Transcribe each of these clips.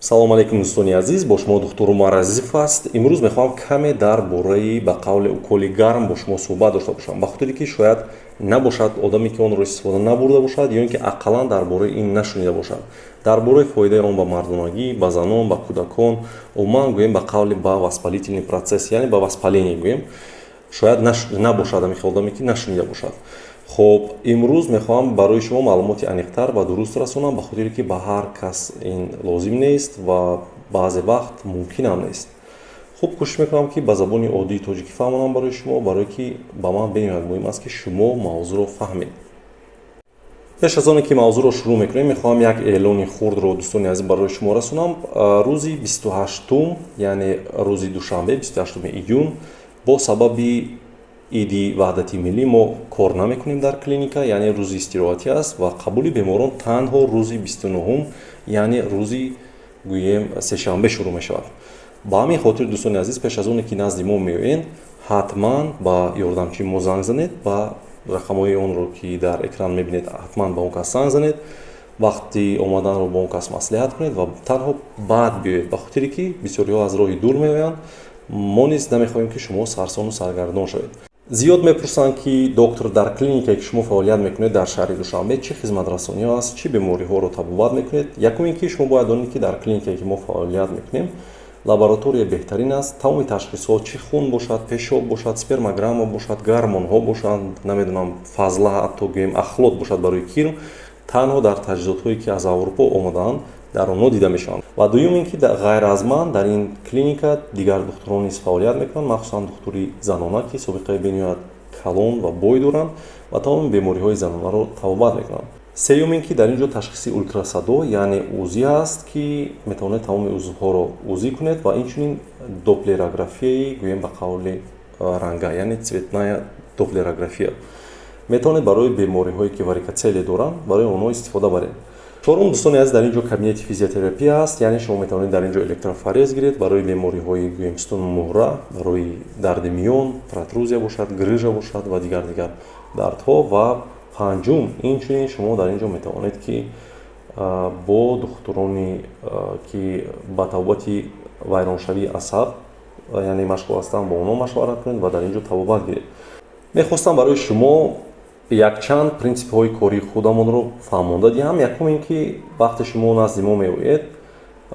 салом алейкум дӯстони азиз, бо шумо духтур Умар Азизов аст. имрӯз мехоҳам каме дар бораи ба қавли уколи гарм бо шумо суҳбат дошта бошам, ба хотире ки шояд набошад одаме ки онро истифода набурда бошад ё ин ки ақаллан дар бораи ин нашунида бошад, дар бораи фоидаи он ба мардонагӣ, ба занон, ба кӯдакон, умуман гӯем ба қавли ба воспалительный процесс, яъне ба воспаление гӯем, шояд набошад ҳамин одаме ки нашунида бошад. хоб имрӯз мехоҳам барои шумо маълумоти аниқтар ва дуруст расонам, ба хотире ки ба ҳар кас ин лозим нест ва баъзе вақт мумкин ҳам нест. хуб кӯшиш мекунам ки ба забони оддии тоҷикӣ фаҳмонам барои шумо, барое ки ба ман бениҳоят муҳим аст ки шумо мавзӯъро фаҳмед. пеш аз оне ки мавзӯъро шурӯъ мекунем, мехоҳам як эълони хурдро дӯстони азиз барои шумо расонам. рӯзи 28 яъне рӯзи душанбе 28 июн бо сабаби иди ваҳдати миллӣ мо кор намекунем дар клиника, яъне рӯзи истироҳатӣ аст ва қабули беморон танҳо рӯзи 29 яъне рӯзи гӯем сешанбе шурӯъ мешавад. ба ҳамин хотир дӯстони азиз, пеш аз оне ки назди мо меоед, ҳатман ба ёрдамчии мо занг занед, ба рақамҳои онро ки дар экран мебинед ҳатман ба он кас занг занед, вақти омаданро ба он кас маслиҳат кунед ва танҳо баъд биёед, ба хотире ки бисёриҳо аз роҳи дур меоянд. мо низ намехоҳем ки шумо сарсону саргардон шавед. зиёд мепурсанд ки доктор дар клиникае ки шумо фаъолият мекунед дар шаҳри Душанбе чӣ хизматрасониҳо аст, чӣ бемориҳоро табобат мекунед. Якум ин ки шумо бояд донед ки дар клиникае ки мо фаъолият мекунем лаборатория беҳтарин аст. тамоми ташхисҳо, чӣ хун бошад, пешоб бошад, спермограмма бошад, гормонҳо бошанд, намедонам фазла, ҳатто гӯем ахлот бошад барои кирм, танҳо дар таҷҳизотҳое ки аз Аврупо омадаанд дар онҳо дида мешаванд. ва дуюм ин ки ғайр аз ман дар ин клиника дигар духтурон низ фаъолият мекунанд, махсусан духтури занона ки собиқаи бениҳоят калон ва бой доранд ва тамоми бемориҳои занонаро табобат мекунанд. сеюм ин ки дар ин ҷо ташхиси ультрасадо яъне ӯзӣ ҳаст ки метавонед тамоми узвҳоро ӯзӣ кунед ва инчунин доплерографияи гӯем ба қавли ранга яъне цветная доплерография метавонед барои бемориҳое ки варикоцеле доранд барои онҳо истифода баред. чорум дӯстони азиз, дар ин ҷо кабинети физиотерапия аст, яъне шумо метавонед дар ин ҷо электрофорез гиред барои бемориҳои гӯем стуни муҳра, барои дарди миён, протрузия бошад, грыжа бошад ва дигар дардҳо. ва панҷум инчунин шумо дар ин ҷо метавонед ки бо духтурони ки ба табобати вайроншавии асаб яъне машғул ҳастанд бо онҳо машварат кунед ва дар ин ҷо табобат гиред. мехостам барои шумо якчанд принсипҳои кори худамонро фаҳмонда диҳам. якум ин ки вақте шумо назди мо меоед,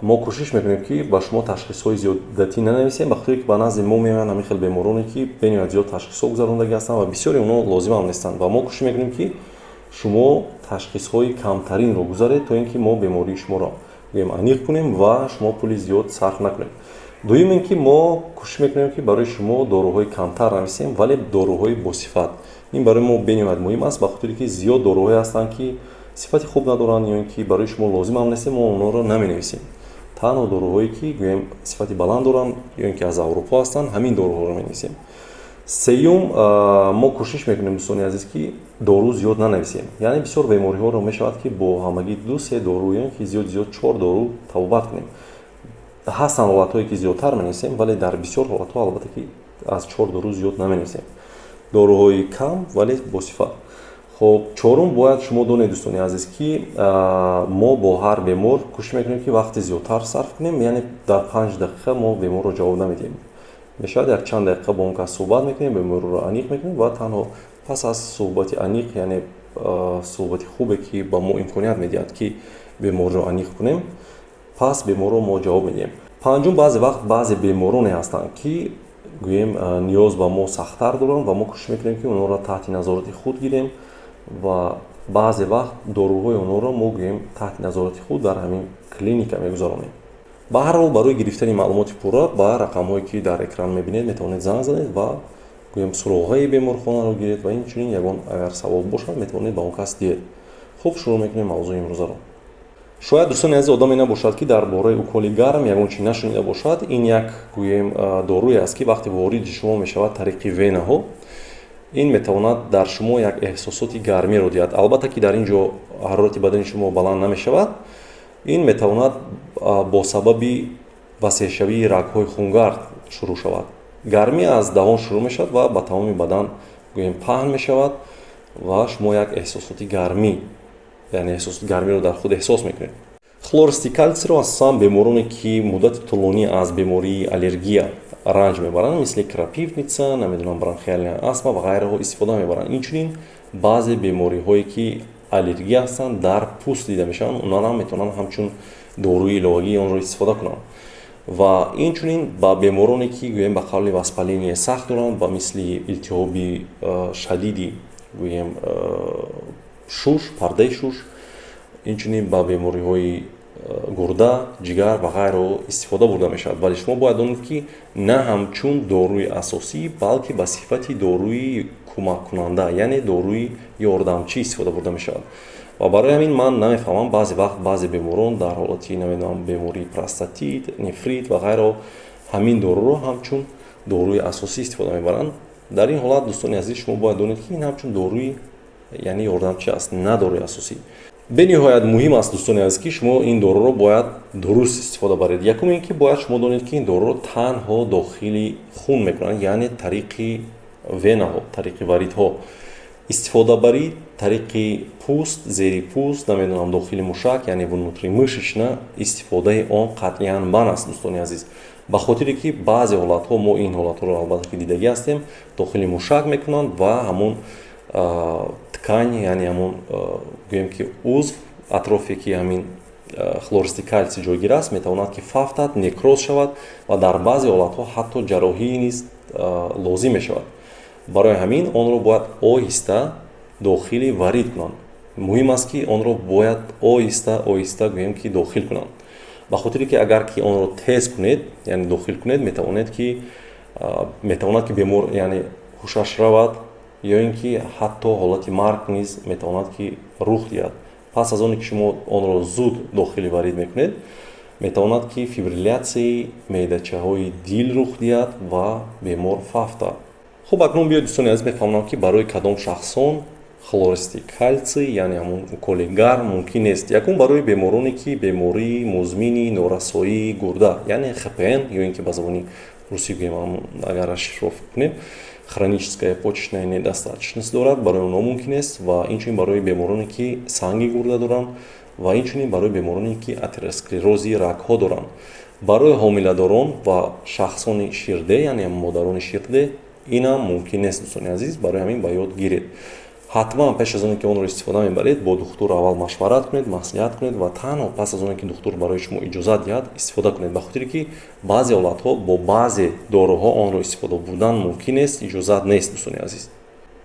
мо кӯшиш мекунем ки ба шумо ташхисҳои зиёдатӣ нанависем, ба хотире ки ба назди мо меоянд ҳамин хел бемороне ки бениҳоят зиёд ташхисҳо гузарондагӣ ҳастанд ва бисёри онҳо лозим ҳам нестанд ва мо кӯшиш мекунем ки шумо ташхисҳои камтаринро гузаред то ин ки мо бемории шуморо аниқ кунем ва шумо пули зиёд сарф накунед. дуюм ин ки мо кӯшиш мекунем ки барои шумо доруҳои камтар нависем, вале доруҳои босифат. ин барои мо бениҳоят муҳим аст, ба хотире ки зиёд доруҳое ҳастанд ки сифати хуб надоранд ё ин ки барои шумо лозим ҳам нестем, мо онҳоро наменависем. танҳо доруҳое ки гӯем сифати баланд доранд ё ин ки аз Аврупо ҳастанд, ҳамин доруҳоро менависем. сеюм мо кӯшиш мекунем дӯстони азиз ки дору зиёд нанависем, яъне бисёр бемориҳоро мешавад ки бо ҳамагӣ 2-3 дору ё ин ки зиёд 4 дору табобат кунем. ҳастанд ҳолатҳое ки зиёдтар менависем, вале дар бисёр ҳолатҳо албатта ки аз 4 дору зиёд наменависем. доруҳои кам вале босифат. хоб чорум бояд шумо донед дӯстони азиз ки мо бо ҳар бемор кӯшиш мекунем ки вақти зиёдтар сарф кунем, яъне дар 5 дақиқа мо беморро ҷавоб намедиҳем. мешавад якчанд дақиқа бо он кас суҳбат мекунем, беморро аниқ мекунем ва танҳо пас аз суҳбати аниқ, яъне суҳбати хубе ки ба мо имконият медиҳад ки беморро аниқ кунем, пас беморро мо ҷавоб медиҳем. панҷум, баъзе вақт баъзе бемороне ҳастанд ки гӯем ниёз ба мо сахттар доранд ва мо кӯшиш мекунем ки онҳоро таҳти назорати худ гирем ва баъзе вақт доруҳои онҳоро мо гӯем таҳти назорати худ дар ҳамин клиника мегузаронем. ба ҳар ҳол барои гирифтани маълумоти пурра ба рақамҳое ки дар экран мебинед метавонед занг занед ва гӯем суроғҳои беморхонаро гиред ва инчунин ягон агар савол бошад метавонед ба он кас диҳед. хуб шурӯъ мекунем мавзӯи имрӯзаро. шояд дӯстони азиз одаме набошад ки дар бораи уколи гарм ягон чӣ нашунида бошад. ин як гӯем доруе аст ки вақте вориди шумо мешавад тариқи венаҳо, ин метавонад дар шумо як эҳсосоти гармиро диҳад. албатта ки дар ин ҷо ҳарорати бадани шумо баланд намешавад. ин метавонад бо сабаби васеъшавии рагҳои хунгард шурӯъ шавад. гармӣ аз даҳон шурӯъ мешавад ва ба тамоми бадан гӯем паҳн мешавад ва шумо як эҳсосоти гармӣ яъне гармиро дар худ эҳсос мекунед. хлористи кальцийро асосан бемороне ки муддати тӯлонӣ аз бемории аллергия ранҷ мебаранд, мисли крапивница, намедонам бронхиальная астма ва ғайраҳо истифода мебаранд. Инчунин баъзе бемориҳое ки аллергия ҳастанд дар пӯст дида мешаванд, онҳоро метавонанд ҳамчун доруи иловагӣ онро истифода кунанд. Ва инчунин ба бемороне ки гӯем ба қавли воспаление сахт доранд, ба мисли илтиҳоби шадиди гӯем шуш, пардаи шуш, инчунин ба бемориҳои гурда, ҷигар ва ғайраҳо истифода бурда мешавад. Вале шумо бояд донед ки на ҳамчун доруи асосӣ, балки ба сифати доруи кӯмаккунанда, яъне доруи ёрдамчӣ истифода бурда мешавад. Ва барои ҳамин ман намефаҳмам баъзе вақт баъзе беморон дар ҳолати намедонам бемории простатит, нефрит ва ғайраҳо ҳамин доруро ҳамчун доруи асосӣ истифода мебаранд. Дар ин ҳолат дӯстони азиз шумо бояд донед ки ин ҳамчун доруи яъне ёрдамчӣ аст, на доруи асосӣ. бениҳоят муҳим аст дӯстони азиз ки шумо ин доруро бояд дуруст истифода баред. Якум ин ки бояд шумо донед ки ин доруро танҳо дохили хун мекунанд, яъне тариқи венаҳо, тариқи варидҳо истифода баред, тариқи пӯст, зери пӯст, намедонам дохили мушак, яъне внутримышечна истифодаи он қатъиян ман аст дӯстони азиз. ба хотире ки баъзе ҳолатҳо мо ин ҳолатҳоро албатта ки дидагӣ ҳастем, дохили мушак мекунанд ва ҳамон ткань, яъне ҳамон гӯем ки узв атрофе ки ҳамин хлористи кальций ҷойгир аст метавонад ки фафтад, некроз шавад ва дар баъзе ҳолатҳо ҳатто ҷарроҳӣ низ лозим мешавад. барои ҳамин онро бояд оҳиста дохили варид кунанд. муҳим аст ки онро бояд оҳиста оҳиста гӯем ки дохил кунанд. ба хотире ки агар ки онро тез кунед, яъне дохил кунед, метавонад ки бемор яъне ҳушаш равад ё ин ки ҳатто ҳолати марг низ метавонад ки рух диҳад. пас аз оне ки шумо онро зуд дохили варид мекунед, метавонад ки фибрилятсияи меъдачаҳои дил рух диҳад ва бемор фафтад. хуб, акнун биёед дӯстони азиз мефаҳмонам ки барои кадом шахсон хлористи кальций, яъне ҳамон уколи гарм мумкин нест. Якум барои бемороне ки бемории музмини норасоии гурда, яъне ХПН ё ин ки ба забони русӣ гӯем агар расшифров кунем хроническая почечная недостаточность дорад, барои онҳо мумкин аст. Ва инчунин барои бемороне ки санги гурда доранд ва инчунин барои бемороне ки атеросклерози рагҳо доранд. барои ҳомиладорон ва шахсони ширде, яъне модарони ширде инам мумкин нест дӯстони азиз. барои ҳамин ба ёд гиред. ҳатман пеш аз оне ки онро истифода мебаред, бо духтур аввал машварат кунед, маслиҳат кунед ва танҳо пас аз оне ки духтур барои шумо иҷозат диҳад истифода кунед. ба хотире ки баъзе ҳолатҳо бо баъзе доруҳо онро истифода бурдан мумкин нест, иҷозат нест дӯстони азиз.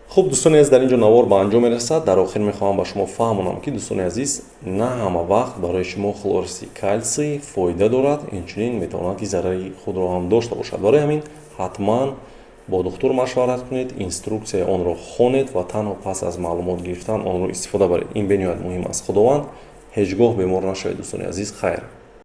хуб дӯстони азиз, дар ин ҷо навор ба анҷом мерасад. дар охир мехоҳам ба шумо фаҳмонам ки дӯстони азиз, на ҳама вақт барои шумо хлористи кальций фоида дорад, инчунин метавонад ки зарари худро ҳам дошта бошад. барои ҳамин ҳатман бо духтур машварат кунед, инструксияи онро хонед ва танҳо пас аз маълумот гирифтан онро истифода баред. ин бениҳоят муҳим аст. худованд ҳеҷ гоҳ бемор нашавед дӯстони азиз. хайр.